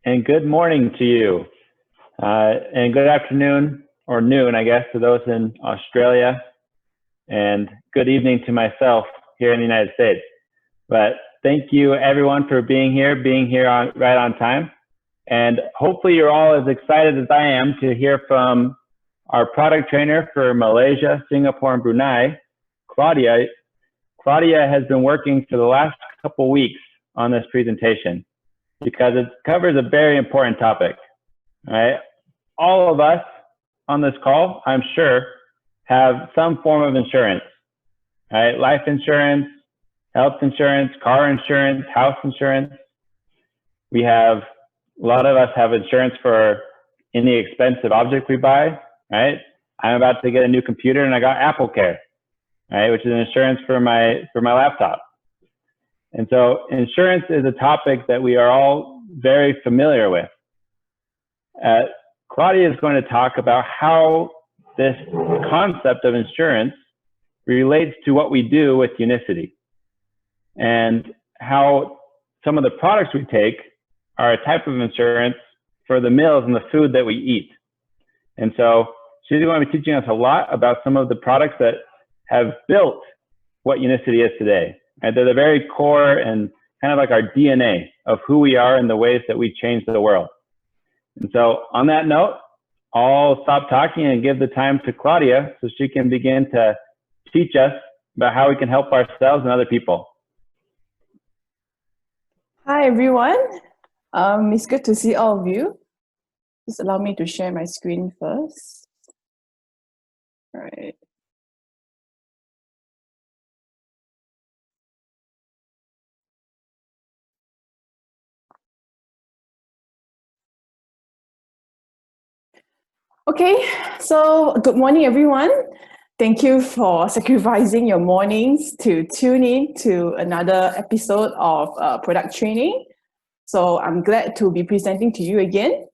and good morning to you. And good afternoon, or noon, I guess, to those in Australia, and good evening to myself here in the United States. But thank you, everyone, for being here right on time. And hopefully you're all as excited as I am to hear from our product trainer for Malaysia, Singapore, and Brunei, Claudia. Claudia has been working for the last couple weeks on this presentation because it covers a very important topic. Right? All of us on this call, I'm sure, have some form of insurance. Right? Life insurance, health insurance, car insurance, house insurance. A lot of us have insurance for any expensive object we buy, right? I'm about to get a new computer and I got Apple Care, right? Which is an insurance for my laptop. And so insurance is a topic that we are all very familiar with. Claudia is going to talk about how this concept of insurance relates to what we do with Unicity and how some of the products we take are a type of insurance for the meals and the food that we eat. And so she's going to be teaching us a lot about some of the products that have built what Unicity is today. And they're the very core and kind of like our DNA of who we are and the ways that we change the world. And so on that note, I'll stop talking and give the time to Claudia so she can begin to teach us about how we can help ourselves and other people. Hi, everyone. It's good to see all of you. Just allow me to share my screen first. All right. Okay, so good morning, everyone. Thank you for sacrificing your mornings to tune in to another episode of product training. So I'm glad to be presenting to you again.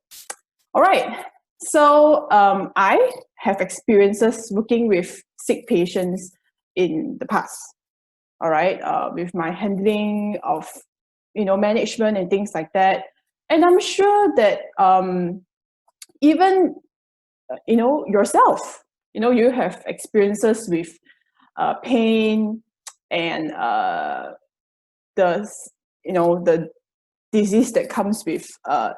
All right, so I have experiences working with sick patients in the past. All right, with my handling of management and things like that. And I'm sure that even yourself, you have experiences with pain and the disease that comes with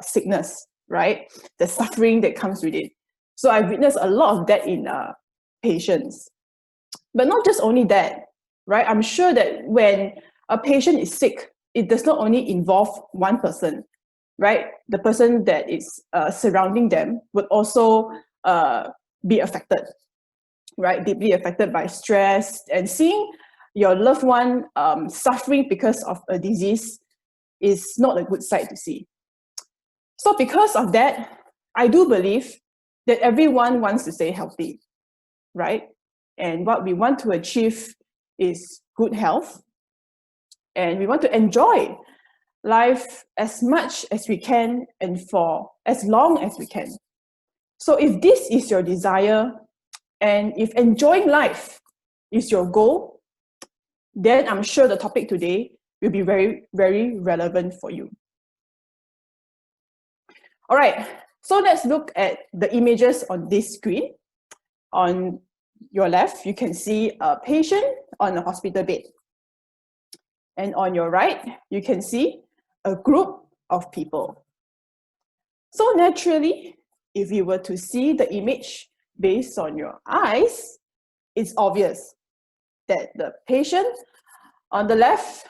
sickness, right? The suffering that comes with it. So I've witnessed a lot of that in patients. But not just only that, right? I'm sure that when a patient is sick, it does not only involve one person, right? The person that is surrounding them would also be affected, right? Deeply affected by stress, and seeing your loved one suffering because of a disease is not a good sight to see. So because of that, I do believe that everyone wants to stay healthy, right? And what we want to achieve is good health, and we want to enjoy life as much as we can and for as long as we can. So if this is your desire, and if enjoying life is your goal, then I'm sure the topic today will be very, very relevant for you. All right, so let's look at the images on this screen. On your left, you can see a patient on a hospital bed. And on your right, you can see a group of people. So naturally, if you were to see the image based on your eyes, it's obvious that the patient on the left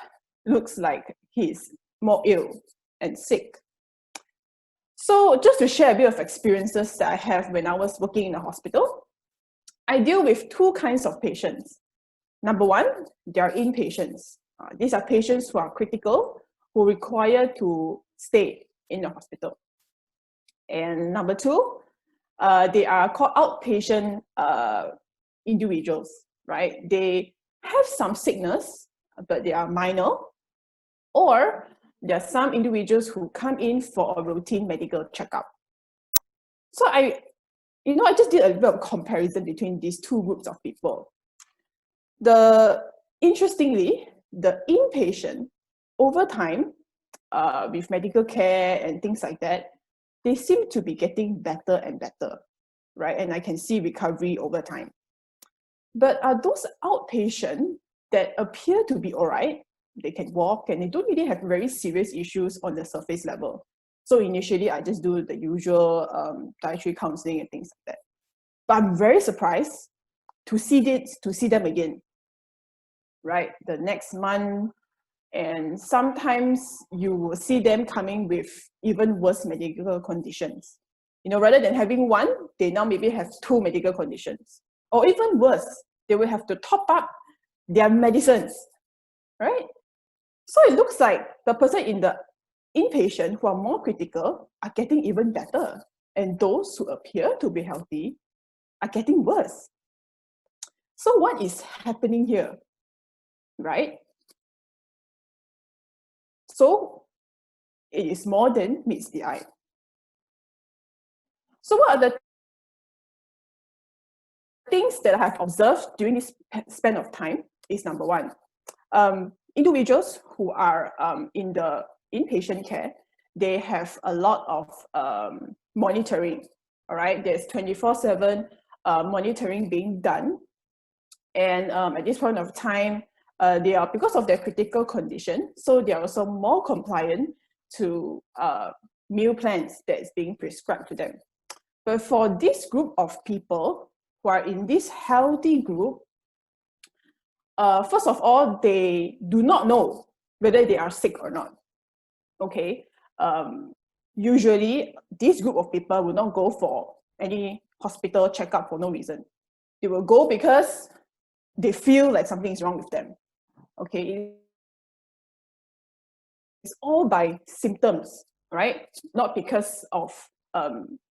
looks like he's more ill and sick. So just to share a bit of experiences that I have when I was working in a hospital, I deal with two kinds of patients. Number one, they are inpatients. These are patients who are critical, who require to stay in the hospital. And number two, they are called outpatient individuals, right? They have some sickness, but they are minor. Or there are some individuals who come in for a routine medical checkup. So I just did a bit of comparison between these two groups of people. Interestingly, the inpatient, over time, with medical care and things like that, they seem to be getting better and better, right? And I can see recovery over time. But are those outpatients that appear to be all right, they can walk and they don't really have very serious issues on the surface level. So initially, I just do the usual dietary counseling and things like that. But I'm very surprised to see them again, right? The next month, and sometimes you will see them coming with even worse medical conditions. Rather than having one, they now maybe have 2 medical conditions. Or even worse, they will have to top up their medicines, right? So it looks like the person in the inpatient who are more critical are getting even better. And those who appear to be healthy are getting worse. So what is happening here, right? So it is more than meets the eye. So what are the things that I have observed during this span of time is number one, individuals who are in the inpatient care, they have a lot of monitoring, all right? There's 24/7 monitoring being done. And at this point of time, they are, because of their critical condition, so they are also more compliant to meal plans that is being prescribed to them. But for this group of people who are in this healthy group, first of all, they do not know whether they are sick or not. Okay, usually this group of people will not go for any hospital checkup for no reason. They will go because they feel like something is wrong with them. Okay, it's all by symptoms, right? Not because of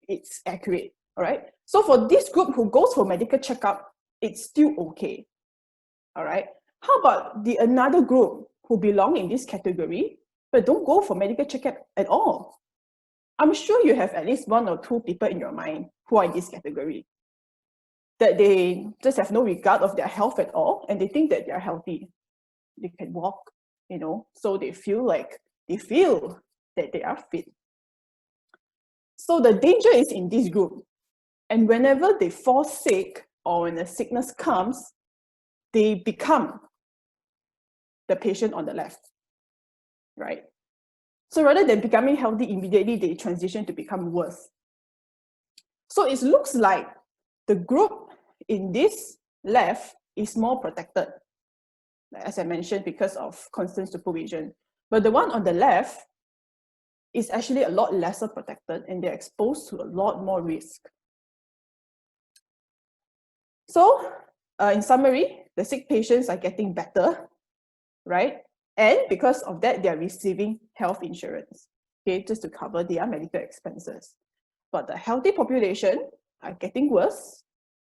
it's accurate. All right. So for this group who goes for medical checkup, it's still okay. All right. How about the another group who belong in this category but don't go for medical checkup at all? I'm sure you have at least 1 or 2 people in your mind who are in this category, that they just have no regard of their health at all, and they think that they are healthy. They can walk, so they feel that they are fit. So the danger is in this group. And whenever they fall sick or when a sickness comes, they become the patient on the left, right? So rather than becoming healthy immediately, they transition to become worse. So it looks like the group in this left is more protected, as I mentioned, because of constant supervision. But the one on the left is actually a lot lesser protected, and they're exposed to a lot more risk. So in summary, the sick patients are getting better, right? And because of that, they're receiving health insurance, okay, just to cover their medical expenses. But the healthy population are getting worse,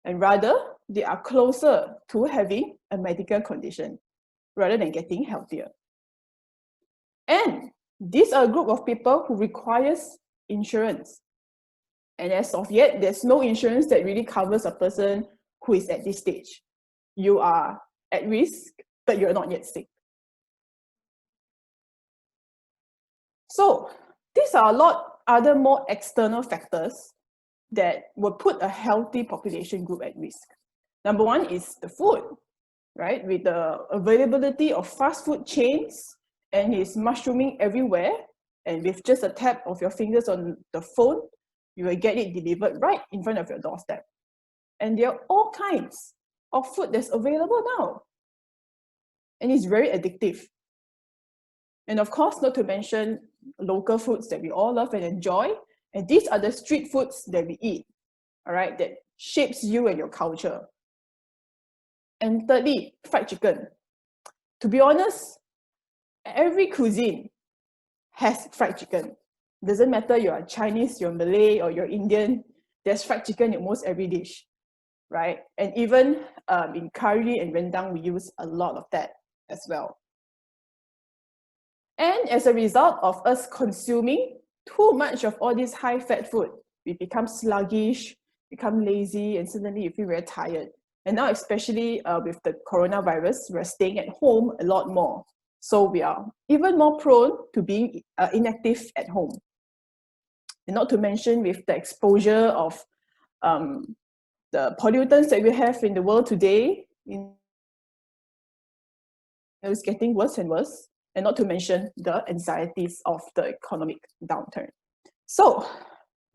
and rather, they are closer to having a medical condition rather than getting healthier. And these are a group of people who requires insurance. And as of yet, there's no insurance that really covers a person who is at this stage. You are at risk, but you're not yet sick. So these are a lot other more external factors that will put a healthy population group at risk. Number one is the food, right? With the availability of fast food chains and it's mushrooming everywhere, and with just a tap of your fingers on the phone, you will get it delivered right in front of your doorstep. And there are all kinds of food that's available now. And it's very addictive. And of course, not to mention local foods that we all love and enjoy. And these are the street foods that we eat, all right, that shapes you and your culture. And thirdly, fried chicken. To be honest, every cuisine has fried chicken. Doesn't matter you're Chinese, you're Malay, or you're Indian, there's fried chicken in almost every dish, right? And even in curry and rendang, we use a lot of that as well. And as a result of us consuming too much of all this high-fat food, we become sluggish, become lazy, and suddenly you feel very tired. And now, especially with the coronavirus, we're staying at home a lot more. So we are even more prone to being inactive at home. And not to mention with the exposure of the pollutants that we have in the world today, it's getting worse and worse, and not to mention the anxieties of the economic downturn. So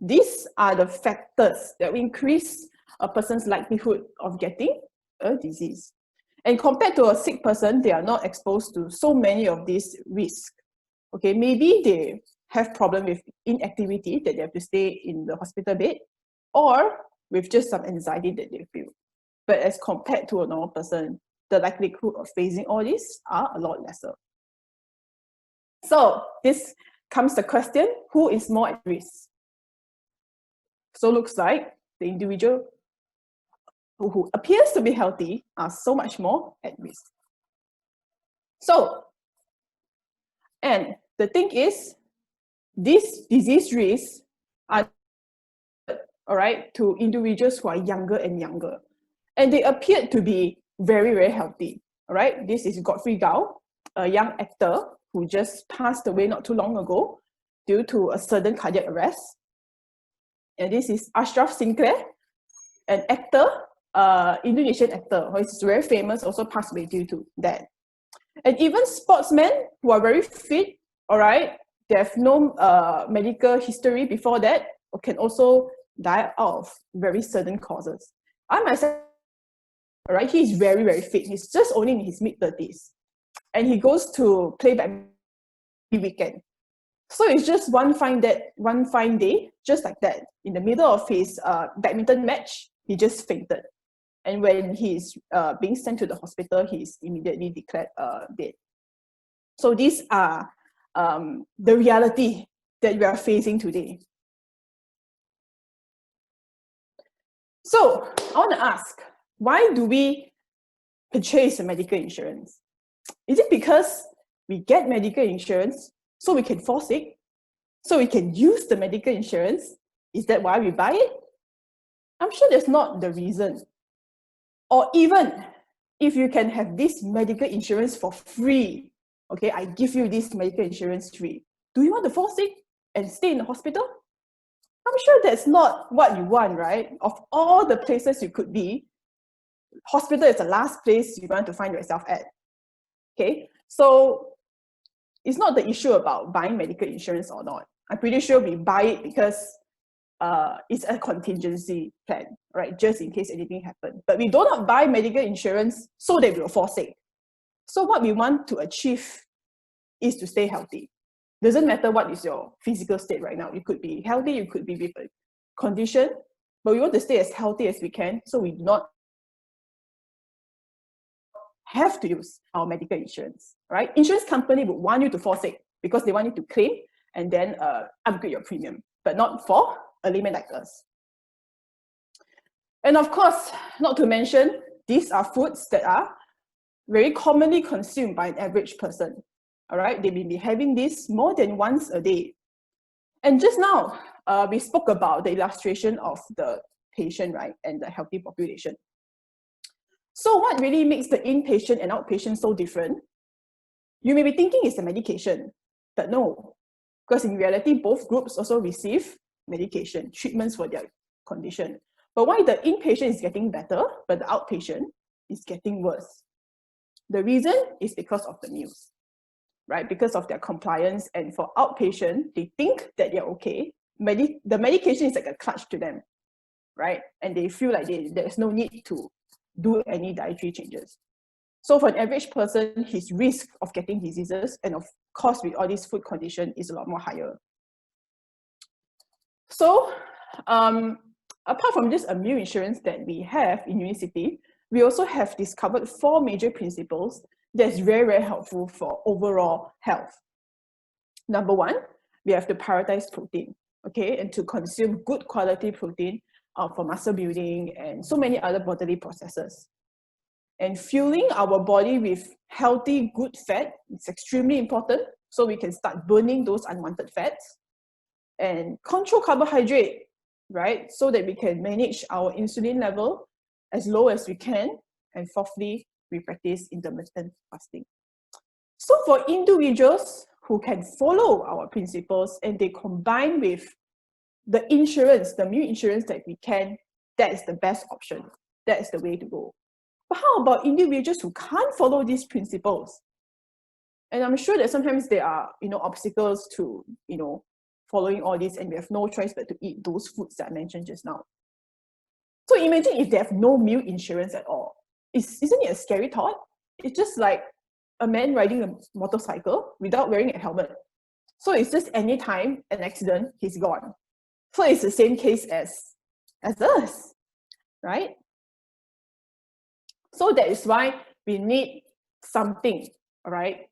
these are the factors that increase a person's likelihood of getting a disease. And compared to a sick person, they are not exposed to so many of these risks. Okay, maybe they have problem with inactivity that they have to stay in the hospital bed, or with just some anxiety that they feel. But as compared to a normal person, the likelihood of facing all this are a lot lesser. So this comes the question, who is more at risk? So looks like the individual who appears to be healthy are so much more at risk. So, and the thing is, these disease risks are, all right, to individuals who are younger and younger. And they appear to be very, very healthy. All right, this is Godfrey Gao, a young actor who just passed away not too long ago due to a sudden cardiac arrest. And this is Ashraf Sinclair, an actor, Indonesian actor who is very famous, also passed away due to that. And even sportsmen who are very fit, all right, they have no medical history before that, or can also die out of very sudden causes. I myself, all right, he's very, very fit. He's just only in his mid-30s. And he goes to play badminton every weekend. So it's just one fine day, just like that, in the middle of his badminton match, he just fainted. And when he's being sent to the hospital, he's immediately declared dead. So these are the reality that we are facing today. So I want to ask, why do we purchase a medical insurance? Is it because we get medical insurance so we can fall sick? So we can use the medical insurance? Is that why we buy it? I'm sure that's not the reason. Or even if you can have this medical insurance for free, okay, I give you this medical insurance free. Do you want to fall sick and stay in the hospital? I'm sure that's not what you want, right? Of all the places you could be, hospital is the last place you want to find yourself at. Okay, so it's not the issue about buying medical insurance or not. I'm pretty sure we buy it because it's a contingency plan, right? Just in case anything happens. But we do not buy medical insurance so that we will fall sick. So what we want to achieve is to stay healthy. Doesn't matter what is your physical state right now. You could be healthy, you could be with a condition, but we want to stay as healthy as we can so we do not have to use our medical insurance, right? Insurance company would want you to fall sick because they want you to claim and then upgrade your premium, but not for a layman like us. And of course, not to mention, these are foods that are very commonly consumed by an average person. All right, they may be having this more than once a day. And just now, we spoke about the illustration of the patient, right, and the healthy population. So what really makes the inpatient and outpatient so different? You may be thinking it's the medication, but no, because in reality, both groups also receive medication, treatments for their condition. But why the inpatient is getting better, but the outpatient is getting worse? The reason is because of the meals, right? Because of their compliance. And for outpatient, they think that they're okay. The medication is like a crutch to them, right? And they feel like there's no need to do any dietary changes. So for an average person, his risk of getting diseases and of course with all these food conditions is a lot more higher. So apart from this immune insurance that we have in Unicity, we also have discovered 4 major principles that's very, very helpful for overall health. Number 1, we have to prioritize protein, okay, and to consume good quality protein for muscle building and so many other bodily processes. And fueling our body with healthy, good fat is extremely important so we can start burning those unwanted fats. And control carbohydrate, right, so that we can manage our insulin level as low as we can. And fourthly, we practice intermittent fasting. So for individuals who can follow our principles and they combine with the insurance, the meal insurance that we can, that is the best option. That is the way to go. But how about individuals who can't follow these principles? And I'm sure that sometimes there are, obstacles to, following all this, and we have no choice but to eat those foods that I mentioned just now. So imagine if they have no meal insurance at all. Isn't it a scary thought? It's just like a man riding a motorcycle without wearing a helmet. So it's just anytime an accident, he's gone. So it's the same case as us, right? So that is why we need something, all right,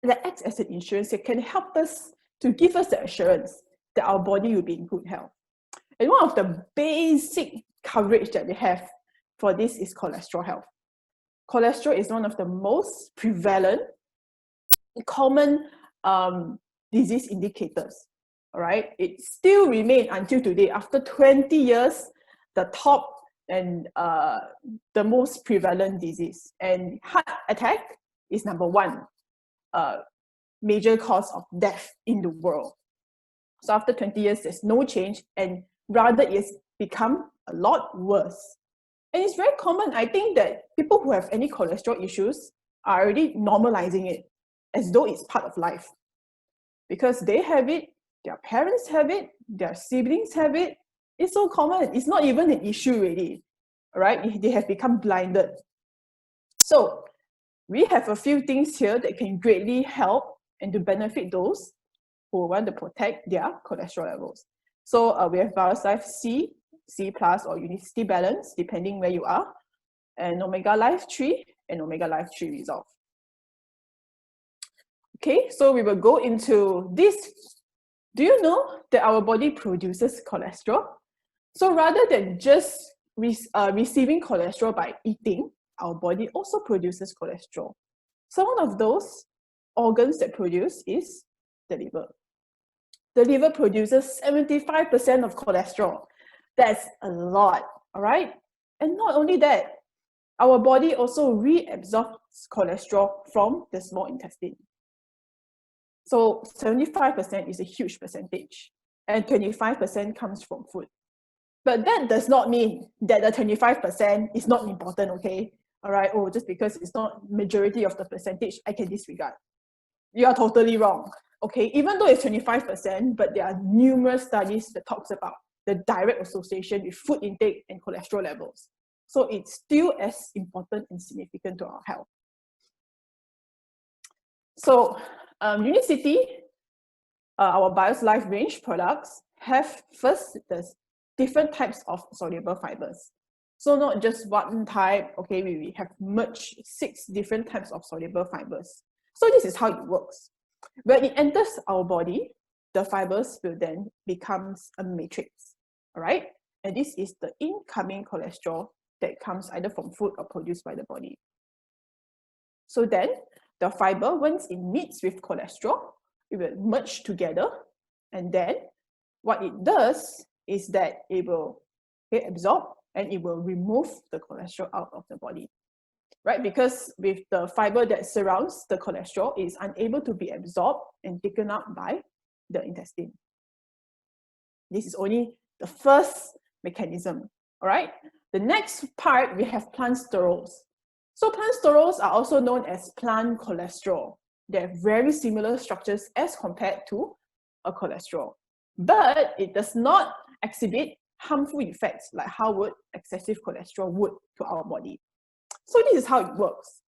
that acts as an insurance that can help us to give us the assurance that our body will be in good health. And one of the basic coverage that we have for this is cholesterol health. Cholesterol is one of the most prevalent, common disease indicators. All right, it still remains until today, after 20 years, the top and the most prevalent disease. And heart attack is number one major cause of death in the world. So after 20 years, there's no change, and rather it's become a lot worse. And it's very common. I think that people who have any cholesterol issues are already normalizing it as though it's part of life. Because they have it, their parents have it, their siblings have it. It's so common. It's not even an issue already, right? They have become blinded. So we have a few things here that can greatly help and to benefit those who want to protect their cholesterol levels. So we have Resolv C, C+, or Unicity Balance, depending where you are, and Omega Life 3 and Omega Life 3 Resolv. Okay, so we will go into this. Do you know that our body produces cholesterol? So rather than just receiving cholesterol by eating, our body also produces cholesterol. So one of those organs that produce is the liver. The liver produces 75% of cholesterol. That's a lot, all right? And not only that, our body also reabsorbs cholesterol from the small intestine. So 75% is a huge percentage, and 25% comes from food. But that does not mean that the 25% is not important, okay? All right, just because it's not majority of the percentage, I can disregard. You are totally wrong, okay? Even though it's 25%, but there are numerous studies that talks about the direct association with food intake and cholesterol levels. So it's still as important and significant to our health. So Unicity, our BIOS Life range products, have first the different types of soluble fibers. So not just one type, okay, we have merged 6 different types of soluble fibers. So this is how it works. When it enters our body, the fibers will then become a matrix, all right? And this is the incoming cholesterol that comes either from food or produced by the body. So then, the fiber, once it meets with cholesterol, it will merge together, and then what it does is that it will absorb and it will remove the cholesterol out of the body, right? Because with the fiber that surrounds the cholesterol, it is unable to be absorbed and taken up by the intestine. This is only the first mechanism, all right? The next part, we have plant sterols. So plant sterols are also known as plant cholesterol. They have very similar structures as compared to a cholesterol, but it does not exhibit harmful effects like how would excessive cholesterol would to our body. So this is how it works.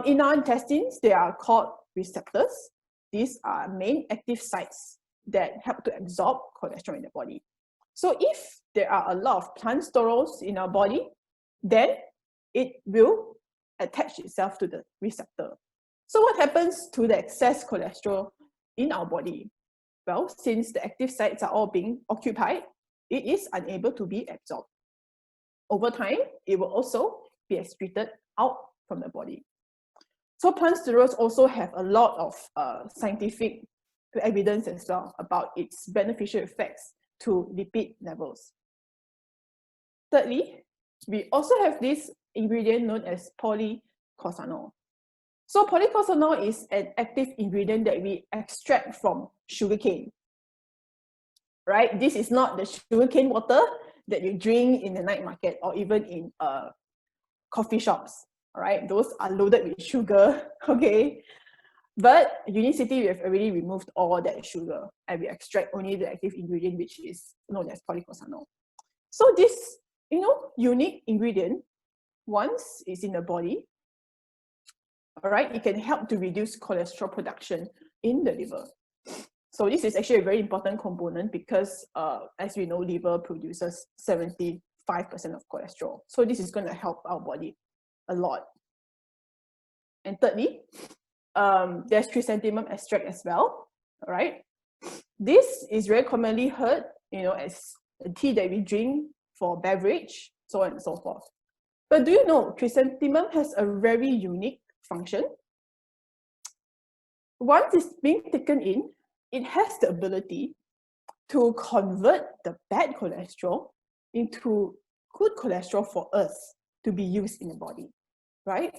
In our intestines, they are called receptors. These are main active sites that help to absorb cholesterol in the body. So if there are a lot of plant sterols in our body, then it will attach itself to the receptor. So what happens to the excess cholesterol in our body? Well, since the active sites are all being occupied, it is unable to be absorbed. Over time, it will also be excreted out from the body. So plant sterols also have a lot of scientific evidence as well about its beneficial effects to lipid levels. Thirdly, we also have this ingredient known as polycorsanol. So polyphenol is an active ingredient that we extract from sugarcane, right? This is not the sugarcane water that you drink in the night market or even in coffee shops, all right? Those are loaded with sugar, okay? But Unicity, we have already removed all that sugar and we extract only the active ingredient, which is known as polyphenol. So this, unique ingredient, once it's in the body, all right, it can help to reduce cholesterol production in the liver. So this is actually a very important component because, as we know, liver produces 75% of cholesterol. So this is going to help our body a lot. And thirdly, there's chrysanthemum extract as well, all right? This is very commonly heard, as a tea that we drink for beverage, so on and so forth. But do you know chrysanthemum has a very unique function? Once it's being taken in, it has the ability to convert the bad cholesterol into good cholesterol for us to be used in the body, right?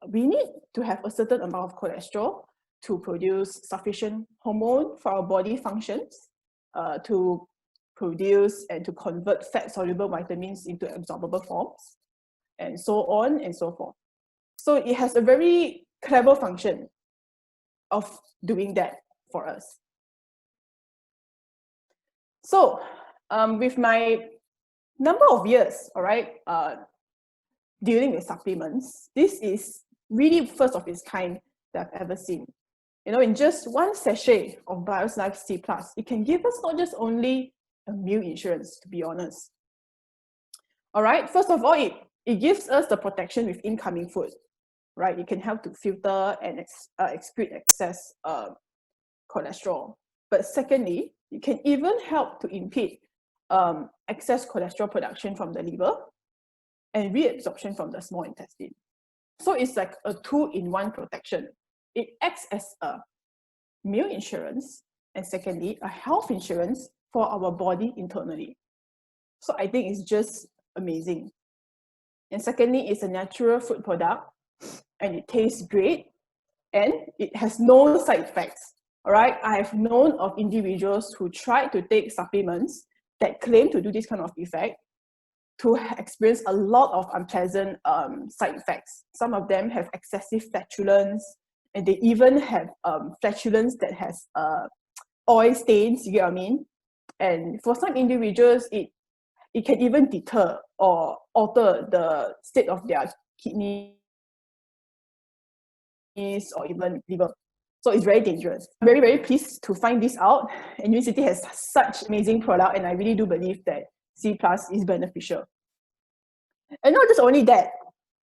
We need to have a certain amount of cholesterol to produce sufficient hormone for our body functions, to produce and to convert fat-soluble vitamins into absorbable forms, and so on and so forth. So it has a very clever function of doing that for us. So with my number of years, all right, dealing with supplements, this is really first of its kind that I've ever seen. In just one sachet of BioLife C+, it can give us not just only a meal insurance, to be honest. All right, first of all, it gives us the protection with incoming food, right? It can help to filter and excrete excess cholesterol. But secondly, it can even help to impede excess cholesterol production from the liver and reabsorption from the small intestine. So it's like a two-in-one protection. It acts as a meal insurance and secondly, a health insurance for our body internally. So I think it's just amazing. And secondly, it's a natural food product and it tastes great and it has no side effects. All right, I have known of individuals who tried to take supplements that claim to do this kind of effect to experience a lot of unpleasant side effects. Some of them have excessive flatulence, and they even have flatulence that has oil stains, you get what I mean? And for some individuals, it can even deter or alter the state of their kidneys or even liver. So it's very dangerous. I'm very, very pleased to find this out. And Unicity has such amazing product, and I really do believe that C+ is beneficial. And not just only that,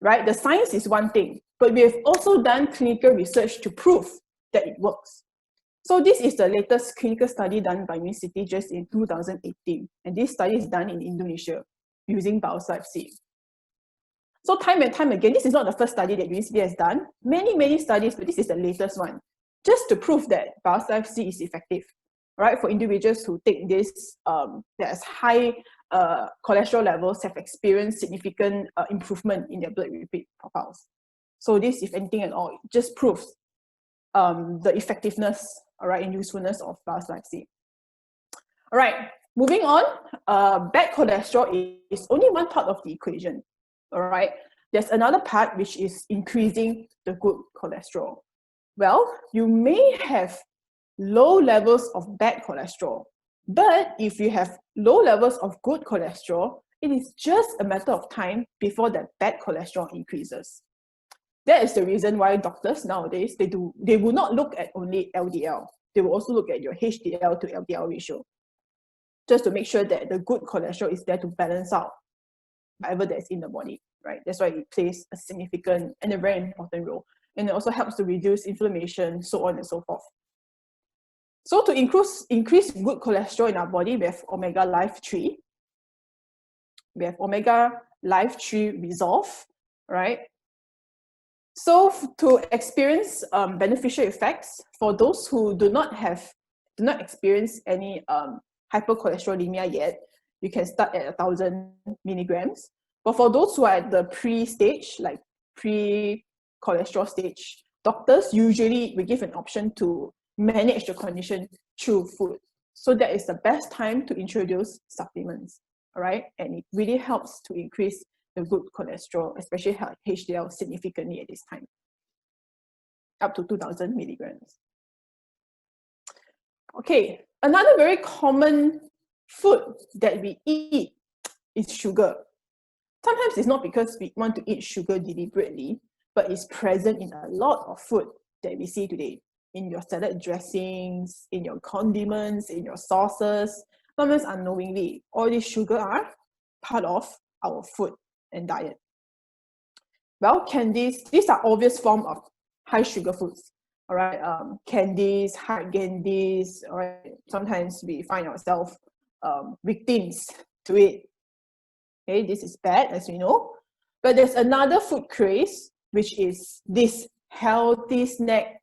right? The science is one thing, but we have also done clinical research to prove that it works. So this is the latest clinical study done by Unicity just in 2018. And this study is done in Indonesia using BioLife C. So time and time again, this is not the first study that Unicity has done. Many, many studies, but this is the latest one, just to prove that BioLife C is effective, right? For individuals who take this, that has high cholesterol levels, have experienced significant improvement in their blood lipid profiles. So this, if anything at all, just proves the effectiveness, all right, and usefulness of BioLife C. All right, moving on, bad cholesterol is only one part of the equation, all right? There's another part which is increasing the good cholesterol. Well, you may have low levels of bad cholesterol, but if you have low levels of good cholesterol, it is just a matter of time before that bad cholesterol increases. That is the reason why doctors nowadays, they will not look at only LDL. They will also look at your HDL to LDL ratio, just to make sure that the good cholesterol is there to balance out whatever that's in the body, right? That's why it plays a significant and a very important role. And it also helps to reduce inflammation, so on and so forth. So to increase good cholesterol in our body, we have Omega Life 3. We have Omega Life 3 Resolv, right? So to experience beneficial effects, for those who do not experience any hypercholesterolemia yet, you can start at 1,000 milligrams. But for those who are at the pre-stage, like pre-cholesterol stage, doctors usually we give an option to manage the condition through food. So that is the best time to introduce supplements, all right? And it really helps to increase the good cholesterol, especially HDL, significantly at this time, up to 2,000 milligrams. Okay, another very common food that we eat is sugar. Sometimes it's not because we want to eat sugar deliberately, but it's present in a lot of food that we see today. In your salad dressings, in your condiments, in your sauces, sometimes unknowingly, all these sugar are part of our food and diet. Well, candies, these are obvious form of high sugar foods. All right, candies, hard candies, all right, sometimes we find ourselves victims to it. Okay, this is bad, as we know. But there's another food craze, which is this healthy snack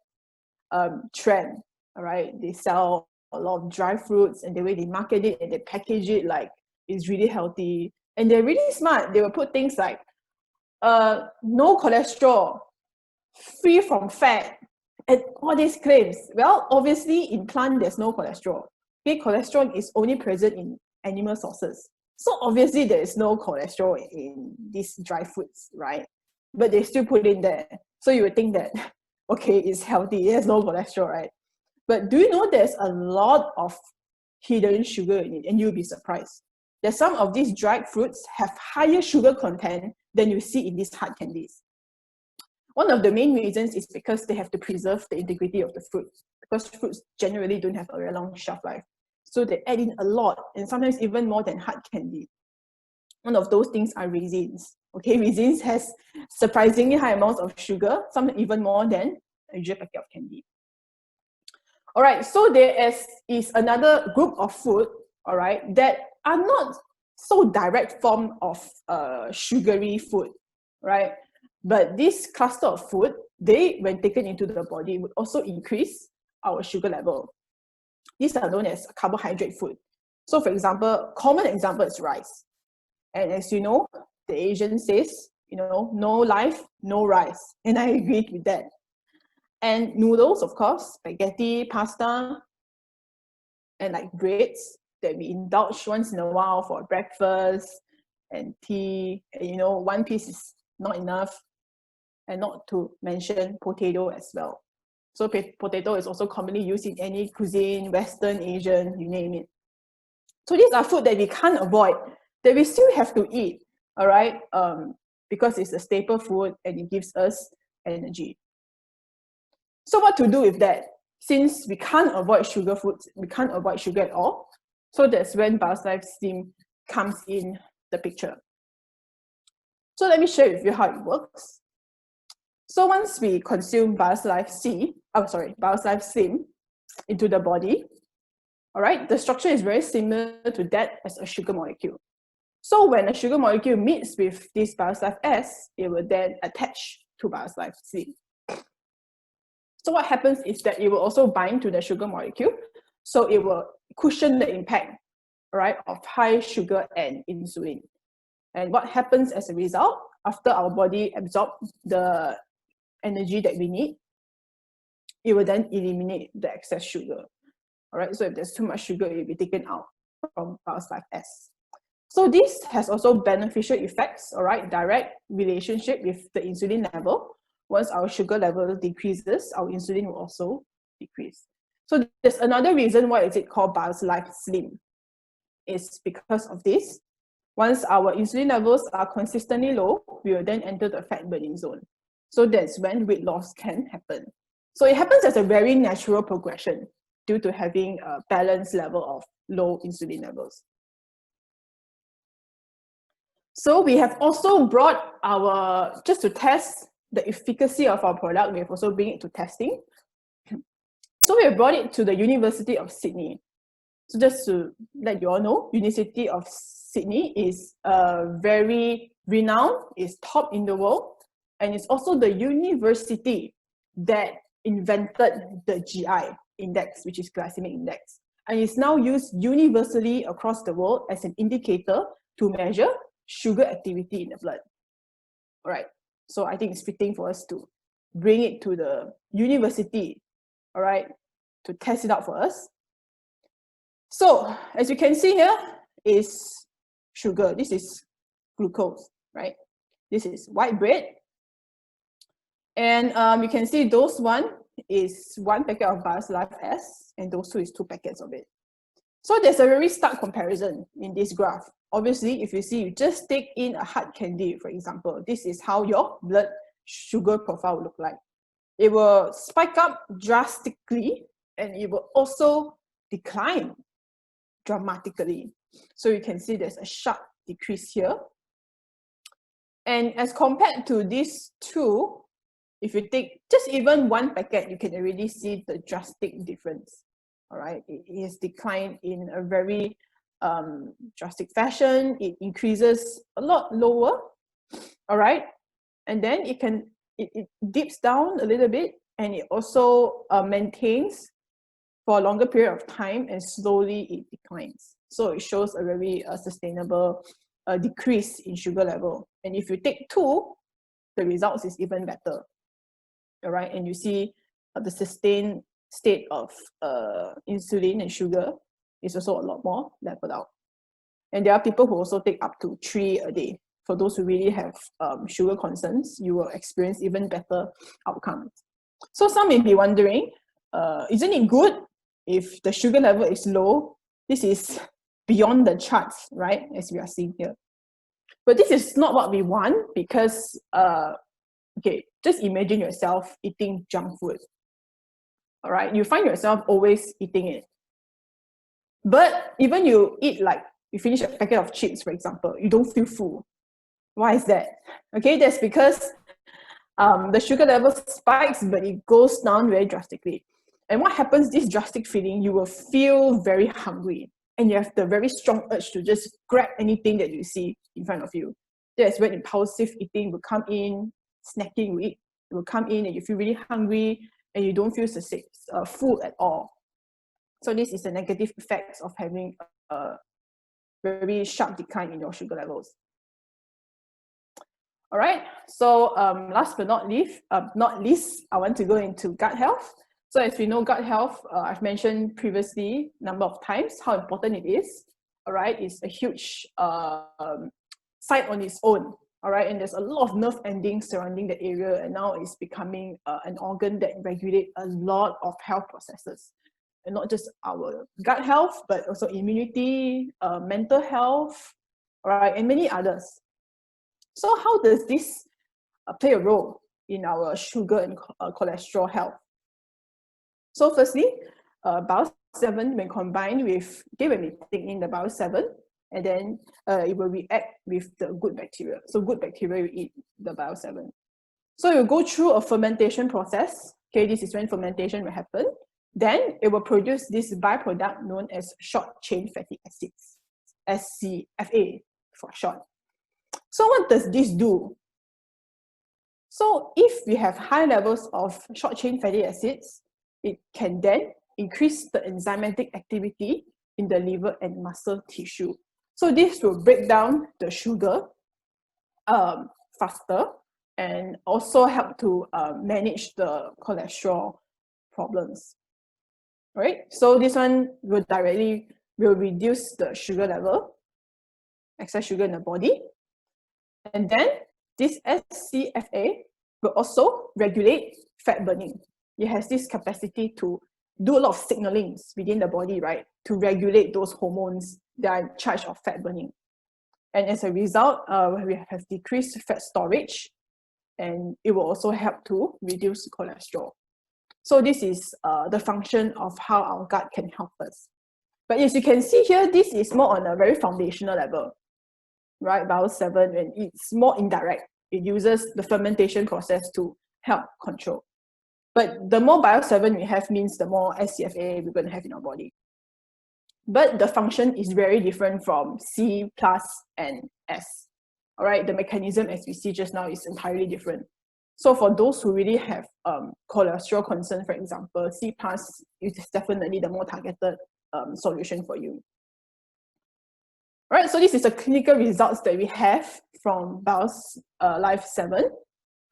trend. All right, they sell a lot of dry fruits, and the way they market it and they package it like it's really healthy. And they're really smart. They will put things like no cholesterol, free from fat, and all these claims. Well, obviously in plant there's no cholesterol. Okay, cholesterol is only present in animal sources. So obviously there is no cholesterol in these dry foods, right? But they still put in there. So you would think that, okay, it's healthy, there's no cholesterol, right? But do you know there's a lot of hidden sugar in it? And you'll be surprised that some of these dried fruits have higher sugar content than you see in these hard candies. One of the main reasons is because they have to preserve the integrity of the fruit, because fruits generally don't have a very long shelf life. So they add in a lot, and sometimes even more than hard candy. One of those things are raisins. Okay, raisins has surprisingly high amounts of sugar, some even more than a usual packet of candy. All right, so there is another group of food, all right, that are not so direct form of sugary food, right? But this cluster of food, they, when taken into the body, would also increase our sugar level. These are known as carbohydrate food. So for example, common example is rice. And as you know, the Asian says, no life, no rice. And I agree with that. And noodles, of course, spaghetti, pasta, and like breads that we indulge once in a while for breakfast and tea. And one piece is not enough. And not to mention potato as well. So potato is also commonly used in any cuisine, Western, Asian, you name it. So these are food that we can't avoid, that we still have to eat, all right? Because it's a staple food and it gives us energy. So what to do with that? Since we can't avoid sugar foods, we can't avoid sugar at all. So that's when BioSlife Slim comes in the picture. So let me share with you how it works. So once we consume BioSlife Slim into the body, all right, the structure is very similar to that as a sugar molecule. So when a sugar molecule meets with this BioSlife S, it will then attach to BioSlife Slim. So what happens is that it will also bind to the sugar molecule, so it will cushion the impact, right, of high sugar and insulin. And what happens as a result, after our body absorbs the energy that we need, it will then eliminate the excess sugar. All right, so if there's too much sugar, it will be taken out from BioSlife S. So this has also beneficial effects, all right, direct relationship with the insulin level. Once our sugar level decreases, our insulin will also decrease. So there's another reason why is it called BioSlife Slim. It's because of this. Once our insulin levels are consistently low, we will then enter the fat burning zone. So that's when weight loss can happen. So it happens as a very natural progression due to having a balanced level of low insulin levels. So we have also brought just to test the efficacy of our product, we have also bring it to testing. So we have brought it to the University of Sydney. So just to let you all know, Unicity of Sydney is very renowned, is top in the world, and it's also the university that invented the GI index, which is glycemic index. And it's now used universally across the world as an indicator to measure sugar activity in the blood. All right, so I think it's fitting for us to bring it to the university, all right, to test it out for us. So as you can see here is sugar. This is glucose, right? This is white bread. And you can see those one is 1 packet of Resolv S, and those two is 2 packets of it. So there's a very stark comparison in this graph. Obviously, if you see, you just take in a hard candy, for example, this is how your blood sugar profile will look like. It will spike up drastically, and it will also decline dramatically. So you can see there's a sharp decrease here. And as compared to these two, if you take just even 1 packet, you can already see the drastic difference. All right, it has declined in a very drastic fashion. It increases a lot lower. All right, and then it dips down a little bit, and it also maintains for a longer period of time, and slowly it declines. So it shows a very sustainable decrease in sugar level. And if you take 2, the results is even better. All right, and you see the sustained state of insulin and sugar is also a lot more leveled out. And there are people who also take up to 3 a day. For those who really have sugar concerns, you will experience even better outcomes. So some may be wondering, isn't it good if the sugar level is low? This is beyond the charts, right? As we are seeing here. But this is not what we want, because okay, just imagine yourself eating junk food. All right, you find yourself always eating it. But even you eat, like you finish a packet of chips, for example, you don't feel full. Why is that? Okay, that's because the sugar level spikes, but it goes down very drastically. And what happens, this drastic feeling, you will feel very hungry, and you have the very strong urge to just grab anything that you see in front of you. That's when impulsive eating will come in, snacking will come in, and you feel really hungry, and you don't feel full at all. So this is the negative effects of having a very sharp decline in your sugar levels. All right, so last but not least, I want to go into gut health. So as we know, gut health, I've mentioned previously number of times how important it is. All right, it's a huge site on its own. All right, and there's a lot of nerve endings surrounding the area, and now it's becoming an organ that regulates a lot of health processes, and not just our gut health, but also immunity, mental health, all right, and many others. So how does this play a role in our sugar and cholesterol health? So firstly, bile 7, when combined with, when we take in the bile 7, and then it will react with the good bacteria. So good bacteria will eat the bile 7. So it will go through a fermentation process. Okay, this is when fermentation will happen. Then it will produce this byproduct known as short chain fatty acids, SCFA for short. So what does this do? So if we have high levels of short chain fatty acids, it can then increase the enzymatic activity in the liver and muscle tissue. So this will break down the sugar faster, and also help to manage the cholesterol problems. Right? So this one will reduce the sugar level, excess sugar in the body. And then this SCFA will also regulate fat burning. It has this capacity to do a lot of signalings within the body, right? To regulate those hormones that are in charge of fat burning. And as a result, we have decreased fat storage, and it will also help to reduce cholesterol. So this is the function of how our gut can help us. But as you can see here, this is more on a very foundational level, right? Bile 7, and it's more indirect. It uses the fermentation process to help control. But the more bile 7 we have means the more SCFA we're going to have in our body. But the function is very different from C plus and S. All right, the mechanism as we see just now is entirely different. So for those who really have cholesterol concern, for example, C plus is definitely the more targeted solution for you. All right, so this is the clinical results that we have from Life 7.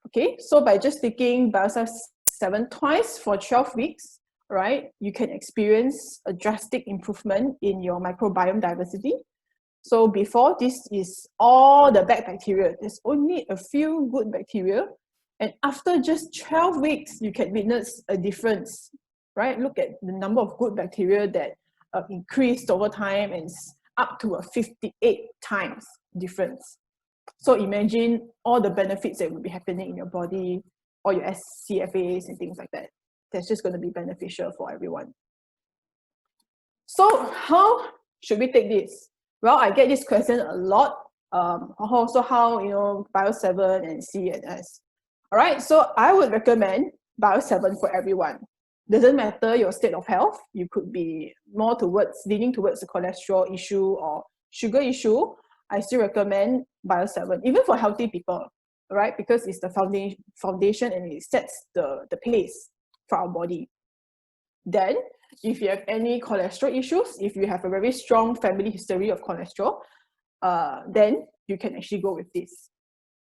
Okay, so by just taking Biosolv 7 twice for 12 weeks, right, you can experience a drastic improvement in your microbiome diversity. So before, this is all the bad bacteria. There's only a few good bacteria. And after just 12 weeks, you can witness a difference, right? Look at the number of good bacteria that increased over time and up to a 58 times difference. So imagine all the benefits that will be happening in your body, all your SCFAs and things like that. That's just going to be beneficial for everyone. So how should we take this? Well, I get this question a lot. Also how, Bio 7 and CNS. All right, so I would recommend Bio 7 for everyone. Doesn't matter your state of health. You could be more leaning towards a cholesterol issue or sugar issue. I still recommend Bio 7, even for healthy people, right? Because it's the foundation and it sets the pace for our body. Then, if you have any cholesterol issues, if you have a very strong family history of cholesterol, then you can actually go with this.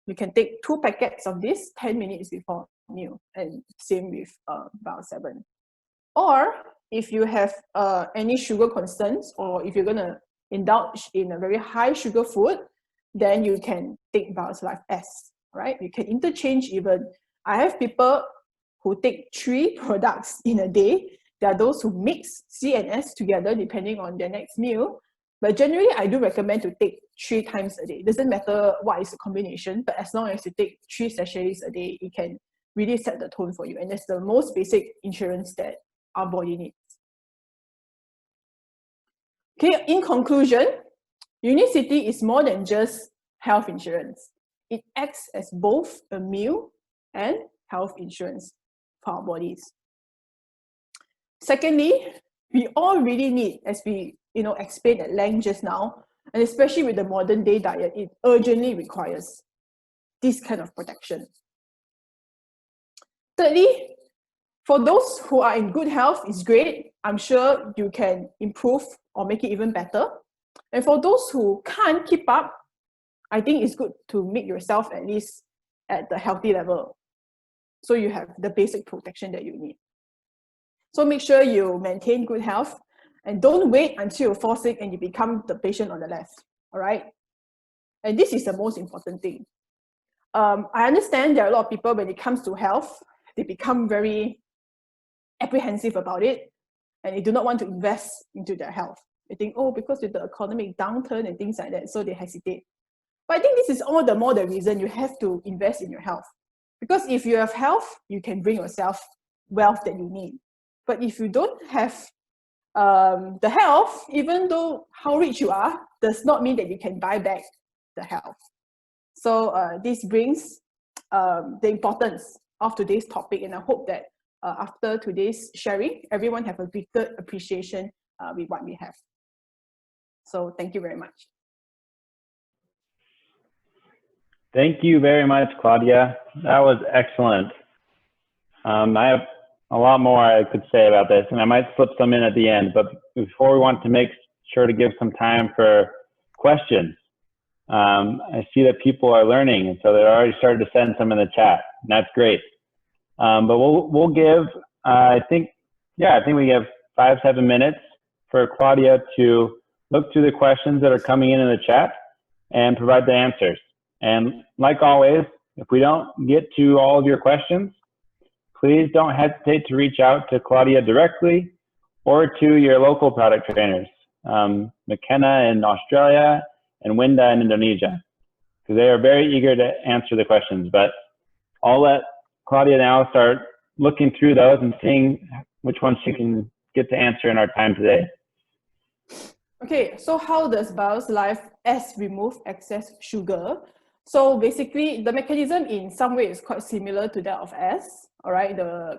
You can take 2 packets of this 10 minutes before meal, and same with Bio 7. Or if you have any sugar concerns, or if you're going to indulge in a very high sugar food, then you can take Biosolv S, right? You can interchange even. I have people who take 3 products in a day. There are those who mix C and S together depending on their next meal. But generally, I do recommend to take 3 times a day. It doesn't matter what is the combination, but as long as you take 3 sachets a day, it can really set the tone for you. And that's the most basic insurance that our body needs. Okay, in conclusion, Unicity is more than just health insurance. It acts as both a meal and health insurance for our bodies. Secondly, we all really need, as we explained at length just now, and especially with the modern day diet, it urgently requires this kind of protection. Thirdly, for those who are in good health, it's great. I'm sure you can improve or make it even better. And for those who can't keep up, I think it's good to make yourself at least at the healthy level, so you have the basic protection that you need. So make sure you maintain good health and don't wait until you fall sick and you become the patient on the left, all right? And this is the most important thing. I understand there are a lot of people, when it comes to health, they become very apprehensive about it and they do not want to invest into their health. They think, oh, because with the economic downturn and things like that, so they hesitate. But I think this is all the more the reason you have to invest in your health. Because if you have health, you can bring yourself wealth that you need. But if you don't have the health, even though how rich you are, does not mean that you can buy back the health. So this brings the importance of today's topic, and I hope that after today's sharing, everyone have a greater appreciation with what we have. So thank you very much. Thank you very much, Claudia. That was excellent. I have a lot more I could say about this, and I might slip some in at the end, but before we want to make sure to give some time for questions. I see that people are learning, and so they're already started to send some in the chat, and that's great. But we'll give, I think we have 5-7 minutes for Claudia to look through the questions that are coming in the chat and provide the answers. And like always, if we don't get to all of your questions, please don't hesitate to reach out to Claudia directly or to your local product trainers, McKenna in Australia and Winda in Indonesia, because they are very eager to answer the questions. But I'll let Claudia now start looking through those and seeing which ones she can get to answer in our time today. Okay, so how does Biosolv S remove excess sugar? So basically, the mechanism in some way is quite similar to that of S, all right?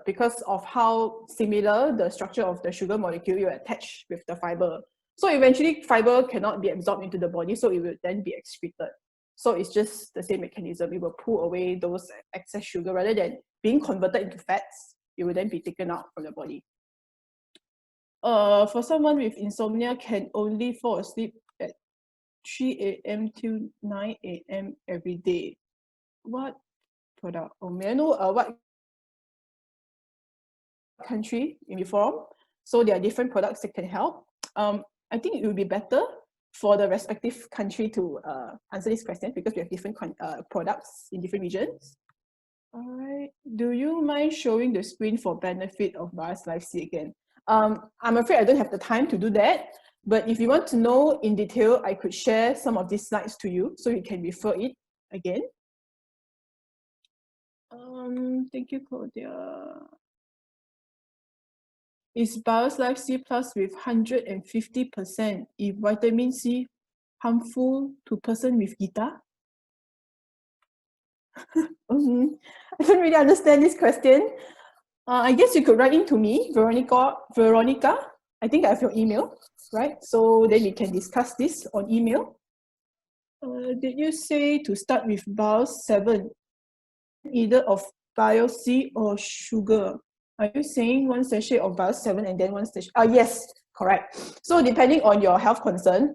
Because of how similar the structure of the sugar molecule you attach with the fiber. So eventually, fiber cannot be absorbed into the body, so it will then be excreted. So it's just the same mechanism. It will pull away those excess sugar rather than being converted into fats. It will then be taken out from the body. For someone with insomnia, can only fall asleep at 3 a.m. till 9 a.m. every day. What product? Or may I know what country in reform? So there are different products that can help. I think it would be better for the respective country to answer this question because we have different products in different regions. All right. Do you mind showing the screen for benefit of BioSlife C again? I'm afraid I don't have the time to do that. But if you want to know in detail, I could share some of these slides to you so you can refer it again. Thank you, Claudia. Is BioSlife C plus with 150% if vitamin C harmful to person with guitar? I don't really understand this question. I guess you could write in to me, Veronica. I think I have your email, right? So then we can discuss this on email. Did you say to start with Bio7, either of Bio-C or sugar? Are you saying one sachet of Bio7 and then one sachet? Yes, correct. So depending on your health concern,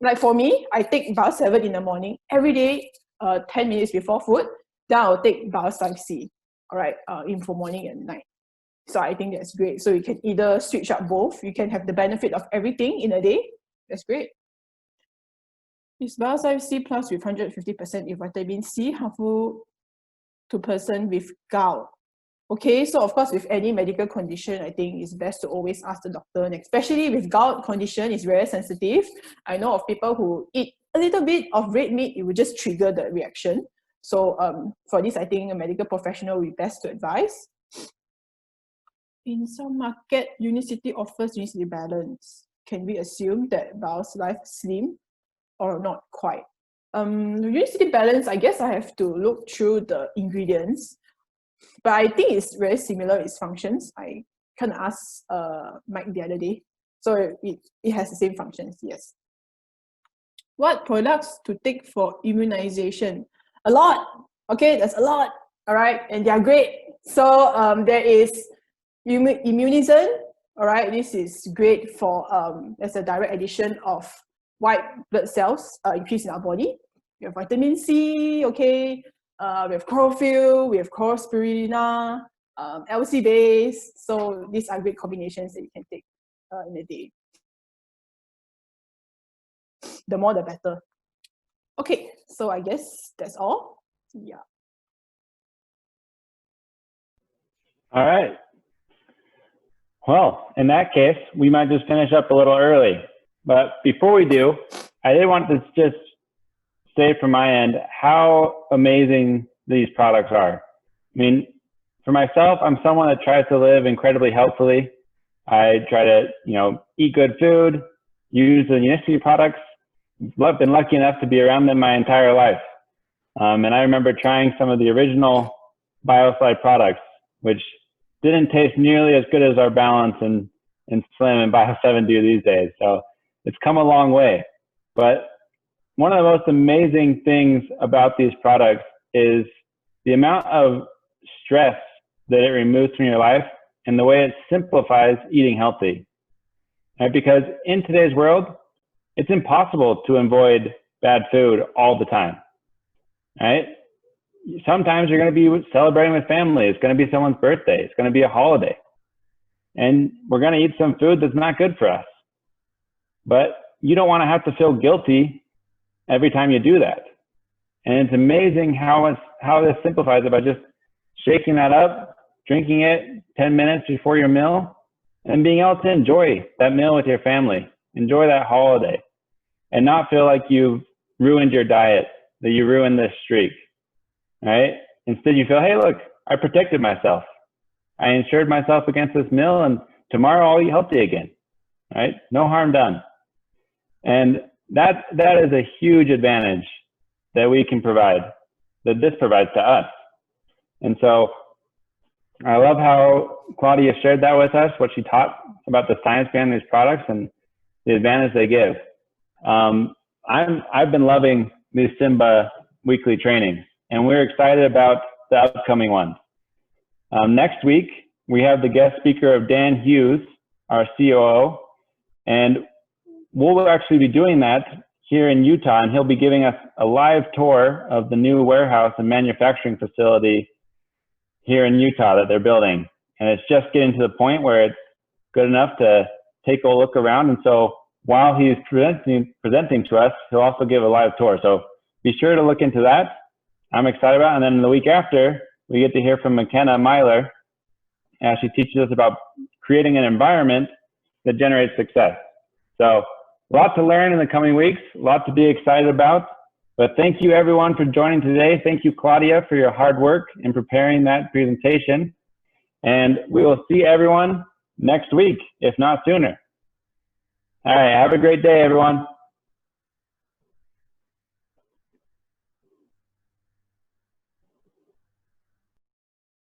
like for me, I take Bio7 in the morning every day, 10 minutes before food. Then I'll take BioSlife C, all right, in for morning and night. So I think that's great. So you can either switch up both. You can have the benefit of everything in a day. That's great. Is BioSlife C plus with 150% if vitamin C harmful to person with gout? Okay, so of course, with any medical condition, I think it's best to always ask the doctor, and especially with gout condition, it's very sensitive. I know of people who eat a little bit of red meat, it would just trigger the reaction. So for this, I think a medical professional will be best to advise. In some market, Unicity offers Unicity Balance. Can we assume that BioSlife Slim or not quite? Unicity Balance, I guess I have to look through the ingredients, but I think it's very similar, its functions. I kind of asked Mike the other day. So it has the same functions, yes. What products to take for immunization? A lot, okay, there's a lot, all right, and they are great. So there is Immunizant, all right, this is great for, as a direct addition of white blood cells increase in our body. We have vitamin C, okay, we have chlorophyll, we have chloraspirina, LC base. So these are great combinations that you can take in a day. The more the better. Okay, so I guess that's all. Yeah. All right. Well, in that case, we might just finish up a little early. But before we do, I did want to just say from my end how amazing these products are. I mean, for myself, I'm someone that tries to live incredibly healthily. I try to, eat good food, use the Unicity products. I've been lucky enough to be around them my entire life. And I remember trying some of the original BioSlife products, which didn't taste nearly as good as our Balance and Slim and Bio7 do these days. So it's come a long way. But one of the most amazing things about these products is the amount of stress that it removes from your life and the way it simplifies eating healthy. Right? Because in today's world, it's impossible to avoid bad food all the time. Right? Sometimes you're going to be celebrating with family. It's going to be someone's birthday. It's going to be a holiday. And we're going to eat some food that's not good for us. But you don't want to have to feel guilty every time you do that. And it's amazing how this simplifies it by just shaking that up, drinking it 10 minutes before your meal, and being able to enjoy that meal with your family. Enjoy that holiday. And not feel like you've ruined your diet, that you ruined this streak. Right? Instead, you feel, hey, look, I protected myself. I insured myself against this meal, and tomorrow I'll eat healthy again. Right? No harm done. And that is a huge advantage that we can provide, that this provides to us. And so I love how Claudia shared that with us, what she taught about the science behind these products and the advantage they give. I've been loving these SIMBA weekly trainings, and we're excited about the upcoming ones. Next week, we have the guest speaker of Dan Hughes, our COO, and we'll actually be doing that here in Utah, and he'll be giving us a live tour of the new warehouse and manufacturing facility here in Utah that they're building. And it's just getting to the point where it's good enough to take a look around. And so while he's presenting to us, he'll also give a live tour. So be sure to look into that. I'm excited about it. And then the week after, we get to hear from McKenna Myler, as she teaches us about creating an environment that generates success. So a lot to learn in the coming weeks, a lot to be excited about. But thank you everyone for joining today. Thank you, Claudia, for your hard work in preparing that presentation. And we will see everyone next week, if not sooner. All right, have a great day, everyone.